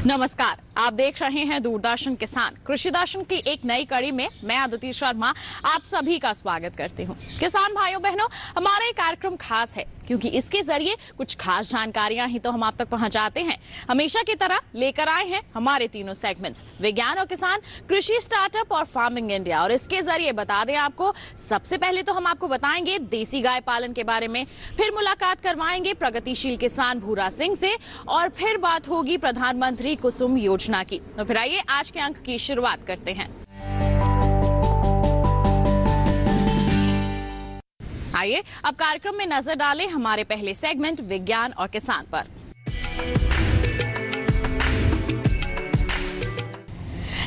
नमस्कार, आप देख रहे हैं दूरदर्शन किसान कृषि दर्शन की एक नई कड़ी में मैं अदिति शर्मा आप सभी का स्वागत करती हूं। किसान भाइयों बहनों, हमारा ये कार्यक्रम खास है क्योंकि इसके जरिए कुछ खास जानकारियां ही तो हम आप तक पहुंचाते हैं। हमेशा की तरह लेकर आए हैं हमारे तीनों सेगमेंट्स विज्ञान और किसान, कृषि स्टार्टअप और फार्मिंग इंडिया। और इसके जरिए बता दें आपको, सबसे पहले तो हम आपको बताएंगे देसी गाय पालन के बारे में, फिर मुलाकात करवाएंगे प्रगतिशील किसान भूरा सिंह से और फिर बात होगी प्रधानमंत्री कुसुम योजना की। तो फिर आइए आज के अंक की शुरुआत करते हैं। आइए अब कार्यक्रम में नजर डालें हमारे पहले सेगमेंट विज्ञान और किसान पर।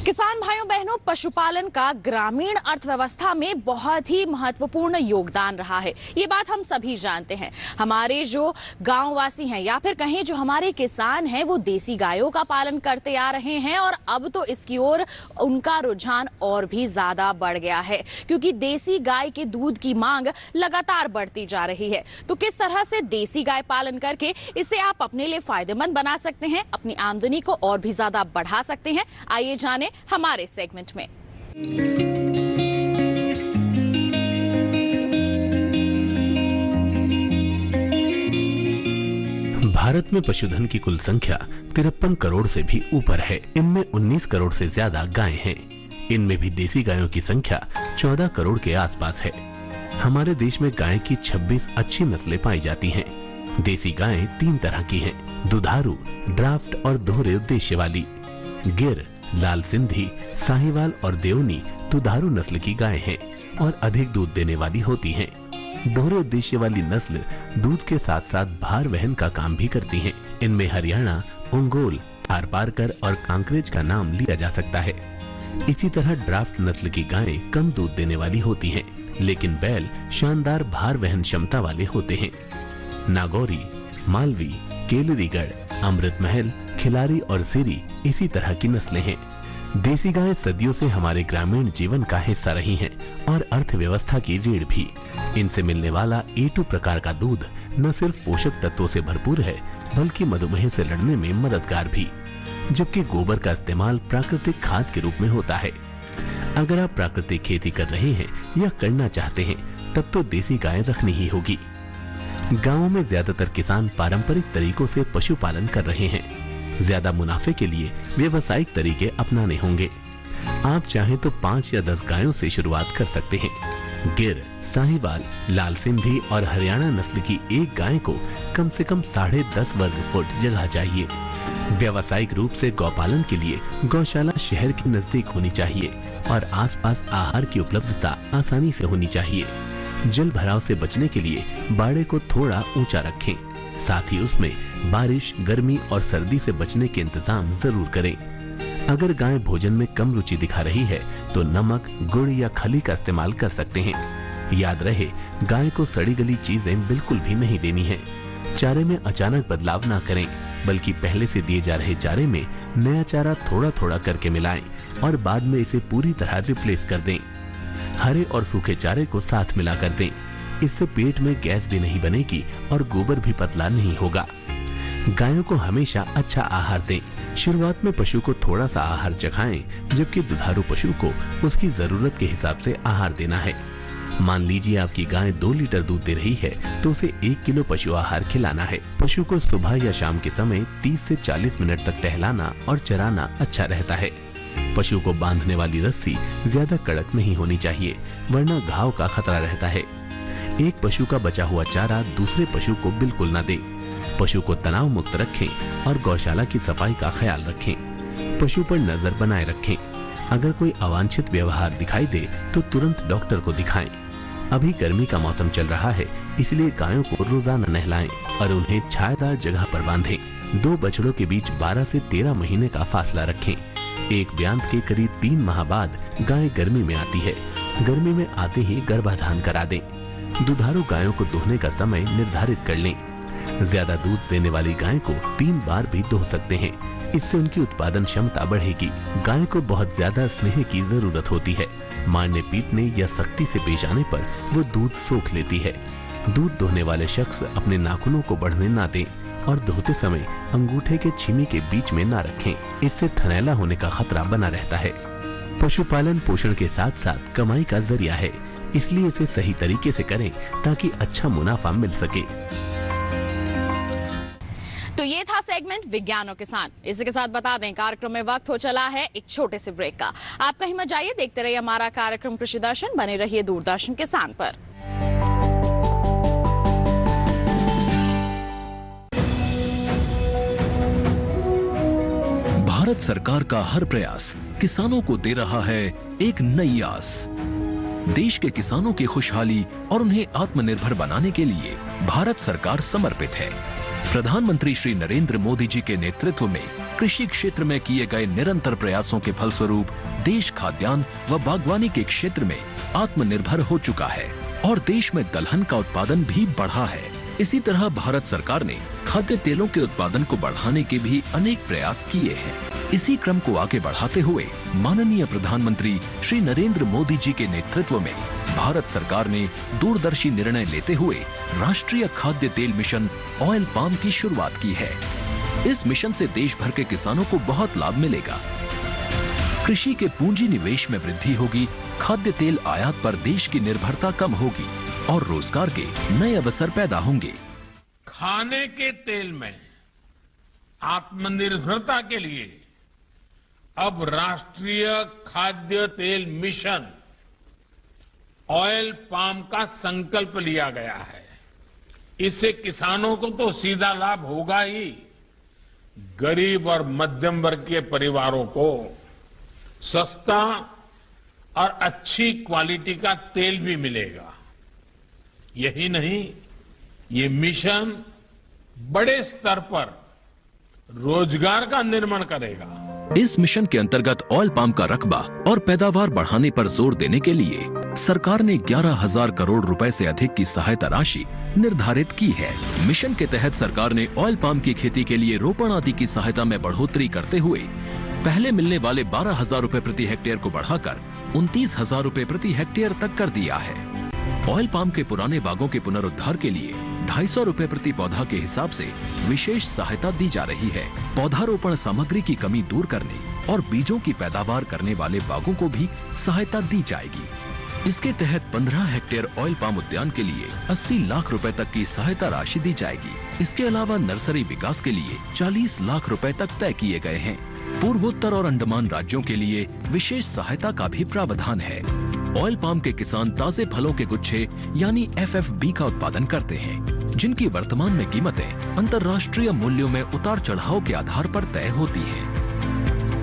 किसान भाइयों बहनों, पशुपालन का ग्रामीण अर्थव्यवस्था में बहुत ही महत्वपूर्ण योगदान रहा है। ये बात हम सभी जानते हैं। हमारे जो गांववासी हैं या फिर कहें जो हमारे किसान हैं, वो देसी गायों का पालन करते आ रहे हैं और अब तो इसकी ओर उनका रुझान और भी ज्यादा बढ़ गया है क्योंकि देसी गाय के दूध की मांग लगातार बढ़ती जा रही है। तो किस तरह से देसी गाय पालन करके इसे आप अपने लिए फायदेमंद बना सकते हैं, अपनी आमदनी को और भी ज्यादा बढ़ा सकते हैं, आइए जाने हमारे सेगमेंट में। भारत में पशुधन की कुल संख्या 53 करोड़ से भी ऊपर है। इनमें 19 करोड़ से ज्यादा गायें हैं। इनमें भी देसी गायों की संख्या 14 करोड़ के आसपास है। हमारे देश में गाय की 26 अच्छी नस्लें पाई जाती हैं। देसी गायें 3 तरह की हैं: दुधारू, ड्राफ्ट और दोहरे उद्देश्य वाली। गिर, लाल सिंधी, साहिवाल और देवनी दुधारू नस्ल की गायें हैं और अधिक दूध देने वाली होती हैं। दोहरे उद्देश्य वाली नस्ल दूध के साथ साथ भार वहन का काम भी करती हैं। इनमें हरियाणा, ओंगोल, थारपारकर और कांकरेज का नाम लिया जा सकता है। इसी तरह ड्राफ्ट नस्ल की गायें कम दूध देने वाली होती हैं, लेकिन बैल शानदार भार वहन क्षमता वाले होते हैं। नागौरी, मालवी, केलरीगढ़, अमृत महल, खिलारी और सिरी इसी तरह की नस्लें हैं। देसी गायें सदियों से हमारे ग्रामीण जीवन का हिस्सा रही हैं और अर्थव्यवस्था की रीढ़ भी। इनसे मिलने वाला A2 प्रकार का दूध न सिर्फ पोषक तत्वों से भरपूर है, बल्कि मधुमेह से लड़ने में मददगार भी। जबकि गोबर का इस्तेमाल प्राकृतिक खाद के रूप में होता है। अगर आप प्राकृतिक खेती कर रहे हैं या करना चाहते हैं, तब तो देसी गायें रखनी ही होगी। गांवों में ज्यादातर किसान पारंपरिक तरीकों से पशुपालन कर रहे हैं। ज्यादा मुनाफे के लिए व्यावसायिक तरीके अपनाने होंगे। आप चाहें तो 5 या 10 गायों से शुरुआत कर सकते हैं। गिर, साहिवाल, लाल सिंधी और हरियाणा नस्ल की एक गाय को कम से कम 10.5 वर्ग फुट जगह चाहिए। व्यावसायिक रूप से गौपालन के लिए गौशाला शहर के नजदीक होनी चाहिए और आसपास आहार की उपलब्धता आसानी से होनी चाहिए। जल भराव से बचने के लिए बाड़े को थोड़ा ऊंचा रखें। साथ ही उसमें बारिश, गर्मी और सर्दी से बचने के इंतजाम जरूर करें। अगर गाय भोजन में कम रुचि दिखा रही है तो नमक, गुड़ या खली का इस्तेमाल कर सकते हैं। याद रहे, गाय को सड़ी गली चीजें बिल्कुल भी नहीं देनी है। चारे में अचानक बदलाव ना करें, बल्कि पहले से दिए जा रहे चारे में नया चारा थोड़ा थोड़ा करके मिलाएं और बाद में इसे पूरी तरह रिप्लेस कर दें। हरे और सूखे चारे को साथ मिला कर दें। इससे पेट में गैस भी नहीं बनेगी और गोबर भी पतला नहीं होगा। गायों को हमेशा अच्छा आहार दें। शुरुआत में पशु को थोड़ा सा आहार चखाएं, जबकि दुधारू पशु को उसकी जरूरत के हिसाब से आहार देना है। मान लीजिए आपकी गाय 2 लीटर दूध दे रही है तो उसे 1 किलो पशु आहार खिलाना है। पशु को सुबह या शाम के समय 30 से 40 मिनट तक टहलाना और चराना अच्छा रहता है। पशु को बांधने वाली रस्सी ज्यादा कड़क नहीं होनी चाहिए, वरना घाव का खतरा रहता है। एक पशु का बचा हुआ चारा दूसरे पशु को बिल्कुल न दें। पशु को तनाव मुक्त रखें और गौशाला की सफाई का ख्याल रखें। पशु पर नजर बनाए रखें। अगर कोई अवांछित व्यवहार दिखाई दे तो तुरंत डॉक्टर को दिखाएं। अभी गर्मी का मौसम चल रहा है, इसलिए गायों को रोजाना नहलाएं और उन्हें छायादार जगह पर बांधें। 2 बछड़ों के बीच 12 से 13 महीने का फासला रखें। एक ब्यांत के करीब 3 माह बाद गाय गर्मी में आती है। गर्मी में आते ही गर्भाधान करा दें। दुधारू गायों को दुहने का समय निर्धारित कर लें। ज्यादा दूध देने वाली गाय को 3 बार भी दुह सकते हैं। इससे उनकी उत्पादन क्षमता बढ़ेगी। गाय को बहुत ज्यादा स्नेह की जरूरत होती है। मारने पीटने या सख्ती से पेश आने पर वो दूध सोख लेती है। दूध दोहने वाले शख्स अपने नाखूनों को बढ़ने ना दें और धोते समय अंगूठे के छीमी के बीच में ना रखें, इससे थनैला होने का खतरा बना रहता है। पशुपालन पोषण के साथ साथ कमाई का जरिया है, इसलिए इसे सही तरीके से करें ताकि अच्छा मुनाफा मिल सके। तो ये था सेगमेंट विज्ञान और किसान। इसी के साथ बता दें कार्यक्रम में वक्त हो चला है एक छोटे से ब्रेक का। आप कहीं मत जाइए, देखते रहिए हमारा कार्यक्रम कृषि दर्शन, बने रहिए दूरदर्शन किसान पर। भारत सरकार का हर प्रयास किसानों को दे रहा है एक नई आस। देश के किसानों की खुशहाली और उन्हें आत्मनिर्भर बनाने के लिए भारत सरकार समर्पित है। प्रधानमंत्री श्री नरेंद्र मोदी जी के नेतृत्व में कृषि क्षेत्र में किए गए निरंतर प्रयासों के फलस्वरूप देश खाद्यान्न व बागवानी के क्षेत्र में आत्मनिर्भर हो चुका है और देश में दलहन का उत्पादन भी बढ़ा है। इसी तरह भारत सरकार ने खाद्य तेलों के उत्पादन को बढ़ाने के भी अनेक प्रयास किए हैं। इसी क्रम को आगे बढ़ाते हुए माननीय प्रधानमंत्री श्री नरेंद्र मोदी जी के नेतृत्व में भारत सरकार ने दूरदर्शी निर्णय लेते हुए राष्ट्रीय खाद्य तेल मिशन ऑयल पाम की शुरुआत की है। इस मिशन से देश भर के किसानों को बहुत लाभ मिलेगा। कृषि के पूंजी निवेश में वृद्धि होगी, खाद्य तेल आयात पर देश की निर्भरता कम होगी और रोजगार के नए अवसर पैदा होंगे। खाने के तेल में आत्मनिर्भरता के लिए अब राष्ट्रीय खाद्य तेल मिशन ऑयल पाम का संकल्प लिया गया है। इससे किसानों को तो सीधा लाभ होगा ही, गरीब और मध्यम वर्ग के परिवारों को सस्ता और अच्छी क्वालिटी का तेल भी मिलेगा। यही नहीं, ये मिशन बड़े स्तर पर रोजगार का निर्माण करेगा। इस मिशन के अंतर्गत ऑयल पाम का रकबा और पैदावार बढ़ाने पर जोर देने के लिए सरकार ने 11,000 करोड़ रुपए से अधिक की सहायता राशि निर्धारित की है। मिशन के तहत सरकार ने ऑयल पाम की खेती के लिए रोपण आदि की सहायता में बढ़ोतरी करते हुए पहले मिलने वाले 12,000 रुपए प्रति हेक्टेयर को बढ़ाकर 29,000 रुपए प्रति हेक्टेयर तक कर दिया है। ऑयल पाम के पुराने बागों के पुनरुद्धार के लिए 250 रुपए प्रति पौधा के हिसाब से विशेष सहायता दी जा रही है। पौधारोपण सामग्री की कमी दूर करने और बीजों की पैदावार करने वाले बागों को भी सहायता दी जाएगी। इसके तहत 15 हेक्टेयर ऑयल पाम उद्यान के लिए 80 लाख रुपए तक की सहायता राशि दी जाएगी। इसके अलावा नर्सरी विकास के लिए 40 लाख रुपए तक तय किए गए हैं। पूर्वोत्तर और अंडमान राज्यों के लिए विशेष सहायता का भी प्रावधान है। ऑयल पाम के किसान ताजे फलों के गुच्छे यानी FFB का उत्पादन करते हैं, जिनकी वर्तमान में कीमतें अंतर्राष्ट्रीय मूल्यों में उतार चढ़ाव के आधार पर तय होती हैं।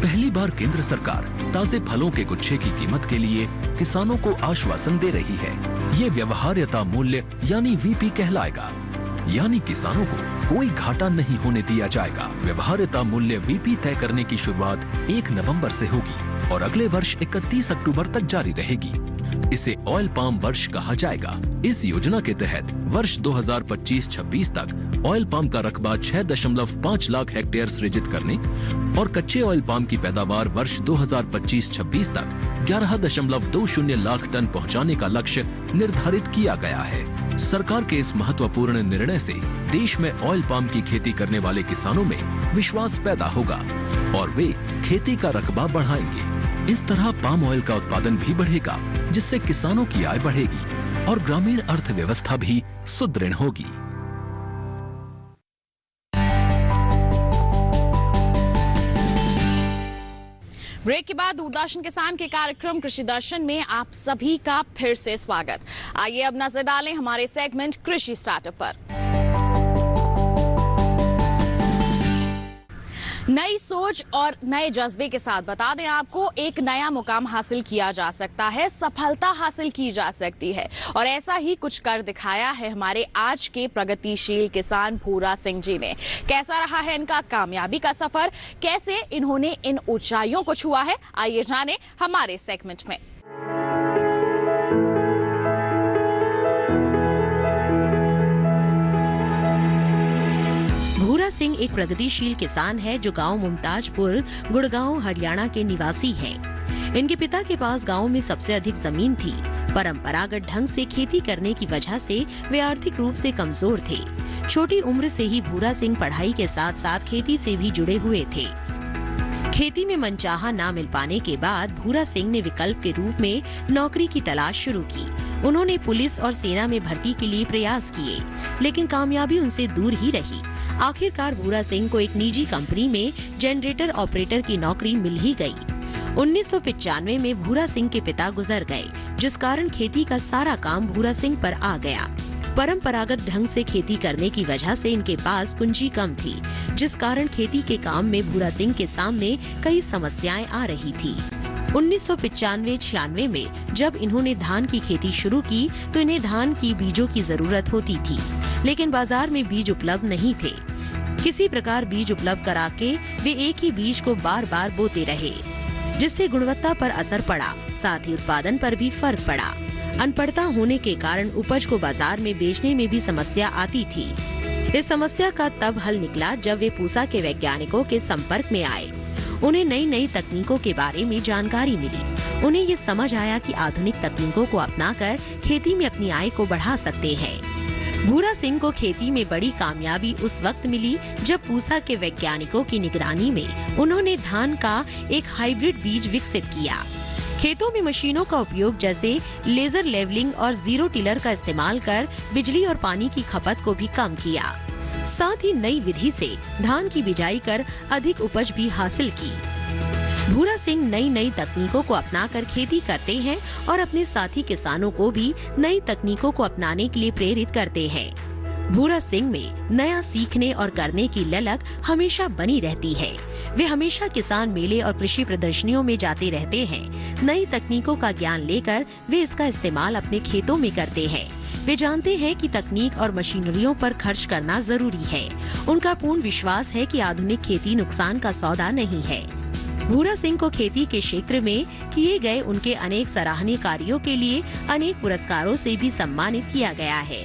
पहली बार केंद्र सरकार ताजे फलों के गुच्छे की कीमत के लिए किसानों को आश्वासन दे रही है। ये व्यवहार्यता मूल्य यानी VP कहलाएगा, यानी किसानों को कोई घाटा नहीं होने दिया जाएगा। व्यवहार्यता मूल्य VP तय करने की शुरुआत 1 नवंबर से होगी और अगले वर्ष 31 अक्टूबर तक जारी रहेगी। इसे ऑयल पाम वर्ष कहा जाएगा। इस योजना के तहत वर्ष 2025-26 तक ऑयल पाम का रकबा 6.5 लाख हेक्टेयर सृजित करने और कच्चे ऑयल पाम की पैदावार वर्ष 2025-26 तक 11.20 लाख टन पहुंचाने का लक्ष्य निर्धारित किया गया है। सरकार के इस महत्वपूर्ण निर्णय से देश में ऑयल पाम की खेती करने वाले किसानों में विश्वास पैदा होगा और वे खेती का रकबा बढ़ाएंगे। इस तरह पाम ऑयल का उत्पादन भी बढ़ेगा, जिससे किसानों की आय बढ़ेगी और ग्रामीण अर्थव्यवस्था भी सुदृढ़ होगी। ब्रेक के बाद दूरदर्शन किसान के कार्यक्रम कृषि दर्शन में आप सभी का फिर से स्वागत। आइए अब नजर डालें हमारे सेगमेंट कृषि स्टार्टअप पर। नई सोच और नए जज्बे के साथ बता दें आपको, एक नया मुकाम हासिल किया जा सकता है, सफलता हासिल की जा सकती है और ऐसा ही कुछ कर दिखाया है हमारे आज के प्रगतिशील किसान भूरा सिंह जी ने। कैसा रहा है इनका कामयाबी का सफर, कैसे इन्होंने इन ऊंचाइयों को छुआ है, आइए जाने हमारे सेगमेंट में। भूरा सिंह एक प्रगतिशील किसान है जो गांव मुमताजपुर, गुड़गांव, हरियाणा के निवासी हैं। इनके पिता के पास गांव में सबसे अधिक जमीन थी। परंपरागत ढंग से खेती करने की वजह से वे आर्थिक रूप से कमजोर थे। छोटी उम्र से ही भूरा सिंह पढ़ाई के साथ साथ खेती से भी जुड़े हुए थे। खेती में मनचाहा ना मिल पाने के बाद भूरा सिंह ने विकल्प के रूप में नौकरी की तलाश शुरू की। उन्होंने पुलिस और सेना में भर्ती के लिए प्रयास किए, लेकिन कामयाबी उनसे दूर ही रही। आखिरकार भूरा सिंह को एक निजी कंपनी में जनरेटर ऑपरेटर की नौकरी मिल ही गई। 1995 में भूरा सिंह के पिता गुजर गए, जिस कारण खेती का सारा काम भूरा सिंह पर आ गया। परंपरागत ढंग से खेती करने की वजह से इनके पास पूंजी कम थी, जिस कारण खेती के काम में भूरा सिंह के सामने कई समस्याएं आ रही थी। 1995-96 में जब इन्होंने धान की खेती शुरू की तो इन्हें धान की बीजों की जरूरत होती थी, लेकिन बाजार में बीज उपलब्ध नहीं थे। किसी प्रकार बीज उपलब्ध करा के वे एक ही बीज को बार बार बोते रहे, जिससे गुणवत्ता पर असर पड़ा, साथ ही उत्पादन पर भी फर्क पड़ा। अनपढ़ता होने के कारण उपज को बाजार में बेचने में भी समस्या आती थी। इस समस्या का तब हल निकला जब वे पूसा के वैज्ञानिकों के संपर्क में आए। उन्हें नई नई तकनीकों के बारे में जानकारी मिली। उन्हें ये समझ आया कि आधुनिक तकनीकों को अपनाकर खेती में अपनी आय को बढ़ा सकते हैं। भूरा सिंह को खेती में बड़ी कामयाबी उस वक्त मिली जब पूसा के वैज्ञानिकों की निगरानी में उन्होंने धान का एक हाइब्रिड बीज विकसित किया। खेतों में मशीनों का उपयोग जैसे लेजर लेवलिंग और जीरो टिलर का इस्तेमाल कर बिजली और पानी की खपत को भी कम किया। साथ ही नई विधि से धान की बिजाई कर अधिक उपज भी हासिल की। भूरा सिंह नई नई तकनीकों को अपनाकर खेती करते हैं और अपने साथी किसानों को भी नई तकनीकों को अपनाने के लिए प्रेरित करते हैं। भूरा सिंह में नया सीखने और करने की ललक हमेशा बनी रहती है। वे हमेशा किसान मेले और कृषि प्रदर्शनियों में जाते रहते हैं। नई तकनीकों का ज्ञान लेकर वे इसका इस्तेमाल अपने खेतों में करते हैं। वे जानते हैं कि तकनीक और मशीनरियों पर खर्च करना जरूरी है। उनका पूर्ण विश्वास है कि आधुनिक खेती नुकसान का सौदा नहीं है। भूरा सिंह को खेती के क्षेत्र में किए गए उनके अनेक सराहनीय कार्यों के लिए अनेक पुरस्कारों से भी सम्मानित किया गया है।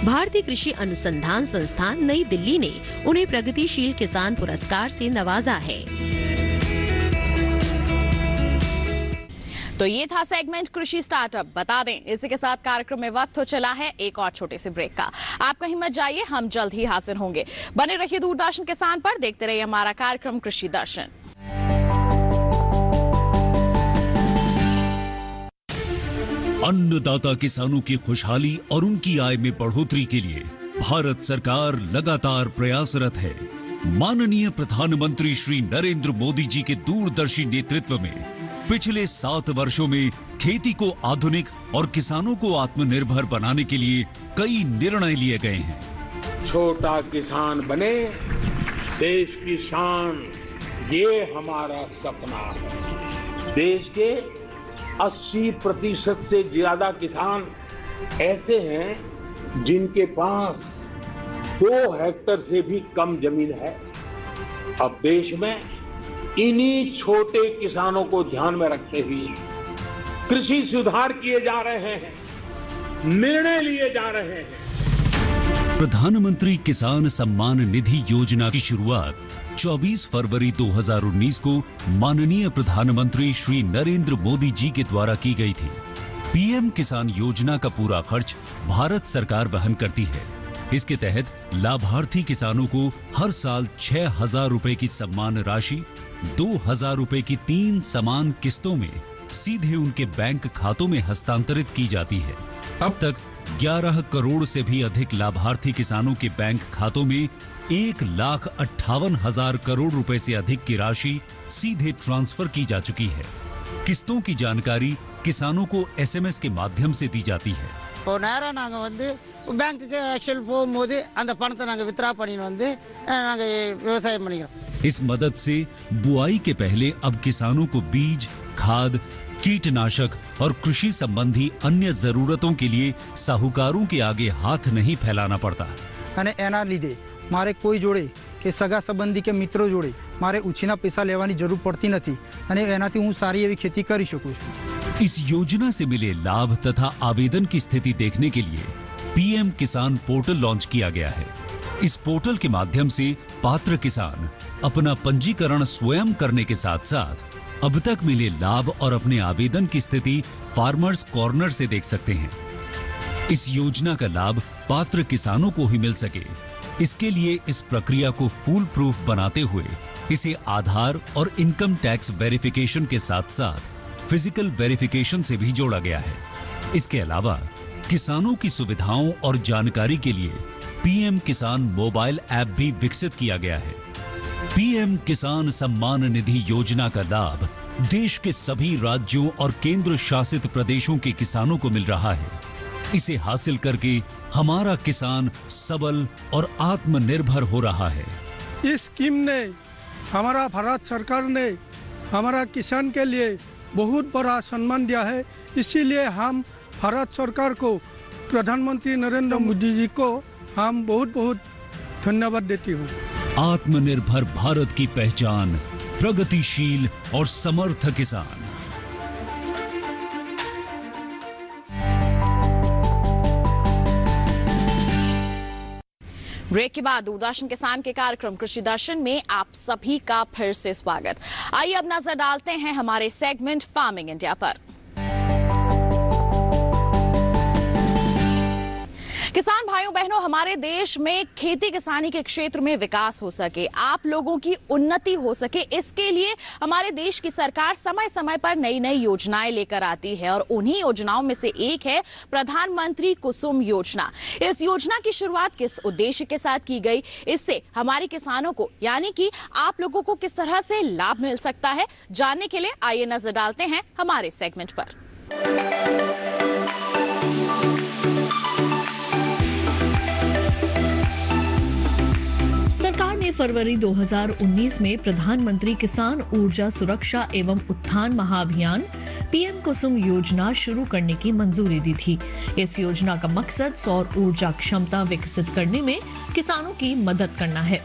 भारतीय कृषि अनुसंधान संस्थान नई दिल्ली ने उन्हें प्रगतिशील किसान पुरस्कार से नवाजा है। तो ये था सेगमेंट कृषि स्टार्टअप। बता दें, इसी के साथ कार्यक्रम में वक्त हो चला है एक और छोटे से ब्रेक का। आप कहीं मत जाइए, हम जल्द ही हाजिर होंगे। बने रहिए दूरदर्शन किसान पर, देखते रहिए हमारा कार्यक्रम कृषि दर्शन। अन्नदाता किसानों की खुशहाली और उनकी आय में बढ़ोतरी के लिए भारत सरकार लगातार प्रयासरत है। माननीय प्रधानमंत्री श्री नरेंद्र मोदी जी के दूरदर्शी नेतृत्व में पिछले 7 वर्षों में खेती को आधुनिक और किसानों को आत्मनिर्भर बनाने के लिए कई निर्णय लिए गए हैं। छोटा किसान बने देश की शान, ये हमारा सपना है। देश के 80% से ज्यादा किसान ऐसे हैं जिनके पास 2 हेक्टेयर से भी कम जमीन है। अब देश में इन्हीं छोटे किसानों को ध्यान में रखते हुए कृषि सुधार किए जा रहे हैं, निर्णय लिए जा रहे हैं। प्रधानमंत्री किसान सम्मान निधि योजना की शुरुआत 24 फरवरी 2019 को माननीय प्रधानमंत्री श्री नरेंद्र मोदी जी के द्वारा की गई थी। पीएम किसान योजना का पूरा खर्च भारत सरकार वहन करती है। इसके तहत लाभार्थी किसानों को हर साल 6,000 रुपए की सम्मान राशि 2,000 रुपए की 3 समान किस्तों में सीधे उनके बैंक खातों में हस्तांतरित की जाती है। अब तक 11 करोड़ से भी अधिक लाभार्थी किसानों के बैंक खातों में 1,58,000 करोड़ रुपए से अधिक की राशि सीधे ट्रांसफर की जा चुकी है। किस्तों की जानकारी किसानों को एसएमएस के माध्यम से दी जाती है। इस मदद से बुआई के पहले अब किसानों को बीज, खाद, कीटनाशक और कृषि संबंधी अन्य जरूरतों के लिए साहूकारों के आगे हाथ नहीं फैलाना पड़ता। मारे कोई जोड़े के सगा संबंधी के मित्रों जोड़े मारे उछीना पैसा लेवानी जरूर पड़ती नहीं अने एनाथी हूँ सारी एवी खेती करी शकूं छूं। इस योजना से मिले लाभ तथा आवेदन की स्थिति देखने के लिए पीएम किसान पोर्टल लॉन्च किया गया है। इस पोर्टल के माध्यम से पात्र किसान अपना पंजीकरण स्वयं करने के साथ साथ अब तक मिले लाभ और अपने आवेदन की स्थिति फार्मर्स कॉर्नर से देख सकते हैं। इस योजना का लाभ पात्र किसानों को ही मिल सके। इसके लिए इस प्रक्रिया को फूल प्रूफ बनाते हुए इसे आधार और इनकम टैक्स वेरिफिकेशन के साथ साथ फिजिकल वेरिफिकेशन से भी जोड़ा गया है। इसके अलावा किसानों की सुविधाओं और जानकारी के लिए पीएम किसान मोबाइल ऐप भी विकसित किया गया है। पीएम किसान सम्मान निधि योजना का लाभ देश के सभी राज्यों और केंद्र शासित प्रदेशों के किसानों को मिल रहा है। इसे हासिल करके हमारा किसान सबल और आत्मनिर्भर हो रहा है। इस स्कीम ने हमारा भारत सरकार ने हमारा किसान के लिए बहुत बड़ा सम्मान दिया है। इसीलिए हम भारत सरकार को, प्रधानमंत्री नरेंद्र मोदी जी को हम बहुत बहुत धन्यवाद देती हूँ। आत्मनिर्भर भारत की पहचान प्रगतिशील और समर्थ किसान। ब्रेक के बाद दूरदर्शन किसान के कार्यक्रम कृषि दर्शन में आप सभी का फिर से स्वागत। आइए अब नजर डालते हैं हमारे सेगमेंट फार्मिंग इंडिया पर। किसान भाइयों बहनों, हमारे देश में खेती किसानी के क्षेत्र में विकास हो सके, आप लोगों की उन्नति हो सके, इसके लिए हमारे देश की सरकार समय समय पर नई नई योजनाएं लेकर आती है और उन्हीं योजनाओं में से एक है प्रधानमंत्री कुसुम योजना। इस योजना की शुरुआत किस उद्देश्य के साथ की गई, इससे हमारे किसानों को यानी कि आप लोगों को किस तरह से लाभ मिल सकता है, जानने के लिए आइए नजर डालते हैं हमारे सेगमेंट पर। सरकार ने फरवरी 2019 में प्रधानमंत्री किसान ऊर्जा सुरक्षा एवं उत्थान महाअभियान पीएम कुसुम योजना शुरू करने की मंजूरी दी थी। इस योजना का मकसद सौर ऊर्जा क्षमता विकसित करने में किसानों की मदद करना है।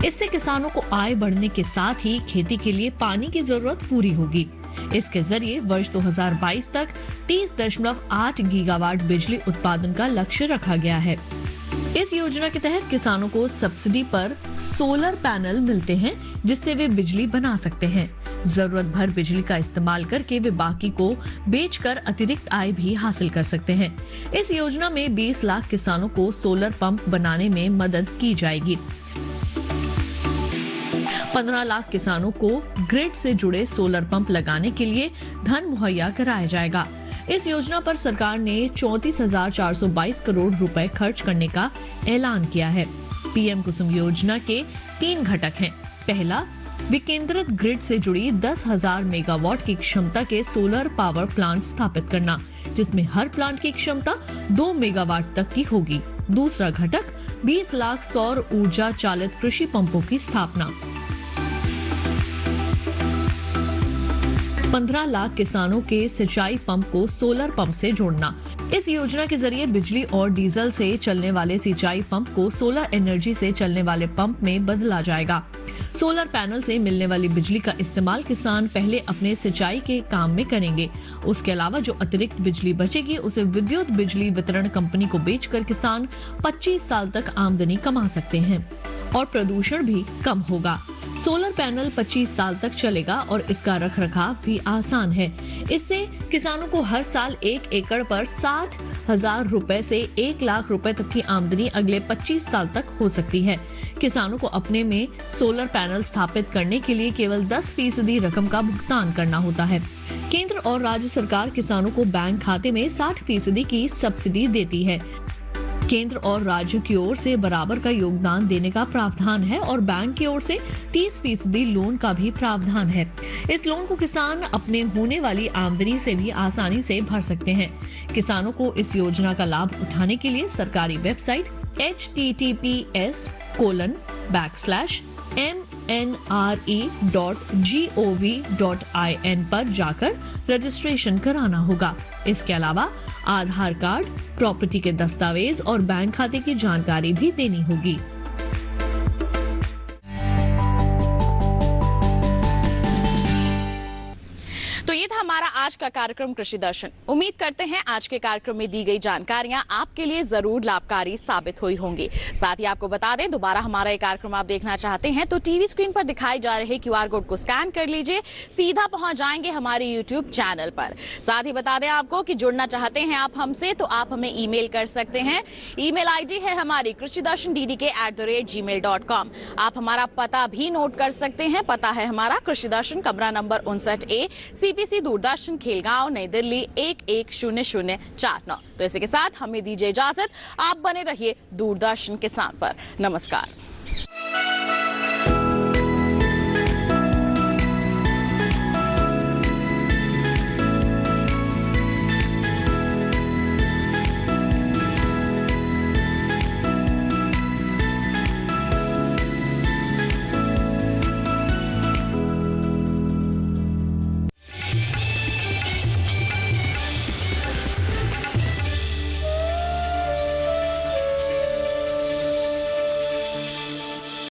इससे किसानों को आय बढ़ने के साथ ही खेती के लिए पानी की जरूरत पूरी होगी। इसके जरिए वर्ष 2022 तक 30.8 गीगावाट बिजली उत्पादन का लक्ष्य रखा गया है। इस योजना के तहत किसानों को सब्सिडी पर सोलर पैनल मिलते हैं, जिससे वे बिजली बना सकते हैं। जरूरत भर बिजली का इस्तेमाल करके वे बाकी को बेचकर अतिरिक्त आय भी हासिल कर सकते हैं। इस योजना में 20 लाख किसानों को सोलर पंप बनाने में मदद की जाएगी। 15 लाख किसानों को ग्रिड से जुड़े सोलर पंप लगाने के लिए धन मुहैया कराया जाएगा। इस योजना पर सरकार ने 34,422 करोड़ रुपए खर्च करने का ऐलान किया है। पीएम कुसुम योजना के 3 घटक हैं। पहला, विकेंद्रित ग्रिड से जुड़ी 10,000 मेगावाट की क्षमता के सोलर पावर प्लांट स्थापित करना, जिसमें हर प्लांट की क्षमता 2 मेगावाट तक की होगी। दूसरा घटक 20 लाख सौर ऊर्जा चालित कृषि पंपों की स्थापना। 15 लाख किसानों के सिंचाई पंप को सोलर पंप से जोड़ना। इस योजना के जरिए बिजली और डीजल से चलने वाले सिंचाई पंप को सोलर एनर्जी से चलने वाले पंप में बदला जाएगा। सोलर पैनल से मिलने वाली बिजली का इस्तेमाल किसान पहले अपने सिंचाई के काम में करेंगे। उसके अलावा जो अतिरिक्त बिजली बचेगी उसे विद्युत बिजली वितरण कंपनी को बेचकर किसान 25 साल तक आमदनी कमा सकते हैं और प्रदूषण भी कम होगा। सोलर पैनल 25 साल तक चलेगा और इसका रखरखाव भी आसान है। इससे किसानों को हर साल 1 एकड़ पर 60,000 रुपए से 1 लाख रुपए तक की आमदनी अगले 25 साल तक हो सकती है। किसानों को अपने में सोलर पैनल स्थापित करने के लिए केवल 10% रकम का भुगतान करना होता है। केंद्र और राज्य सरकार किसानों को बैंक खाते में 60% की सब्सिडी देती है। केंद्र और राज्य की ओर से बराबर का योगदान देने का प्रावधान है और बैंक की ओर से 30% लोन का भी प्रावधान है। इस लोन को किसान अपने होने वाली आमदनी से भी आसानी से भर सकते हैं। किसानों को इस योजना का लाभ उठाने के लिए सरकारी वेबसाइट https://mnre.gov.in पर जाकर रजिस्ट्रेशन कराना होगा। इसके अलावा आधार कार्ड, प्रॉपर्टी के दस्तावेज और बैंक खाते की जानकारी भी देनी होगी। तो ये था हमारा आज का कार्यक्रम कृषि दर्शन। उम्मीद करते हैं आज के कार्यक्रम में दी गई जानकारियां आपके लिए जरूर लाभकारी साबित हुई होंगी। साथ ही आपको बता दें, दोबारा हमारा ये कार्यक्रम आप देखना चाहते हैं तो टीवी स्क्रीन पर दिखाई जा रहे QR कोड को स्कैन कर लीजिए, सीधा पहुंच जाएंगे हमारे YouTube चैनल पर। साथ ही बता दें आपको कि जुड़ना चाहते हैं आप हमसे तो आप हमें ईमेल कर सकते हैं। ईमेल आईडी है हमारी krishidarshan@gmail.com। आप हमारा पता भी नोट कर सकते हैं। पता है हमारा कृषि दर्शन, कमरा number 59A, CPC Doordarshan, Khelgaon, नई दिल्ली 110049। तो इसी के साथ हमें दीजिए इजाजत। आप बने रहिए दूरदर्शन किसान पर। नमस्कार।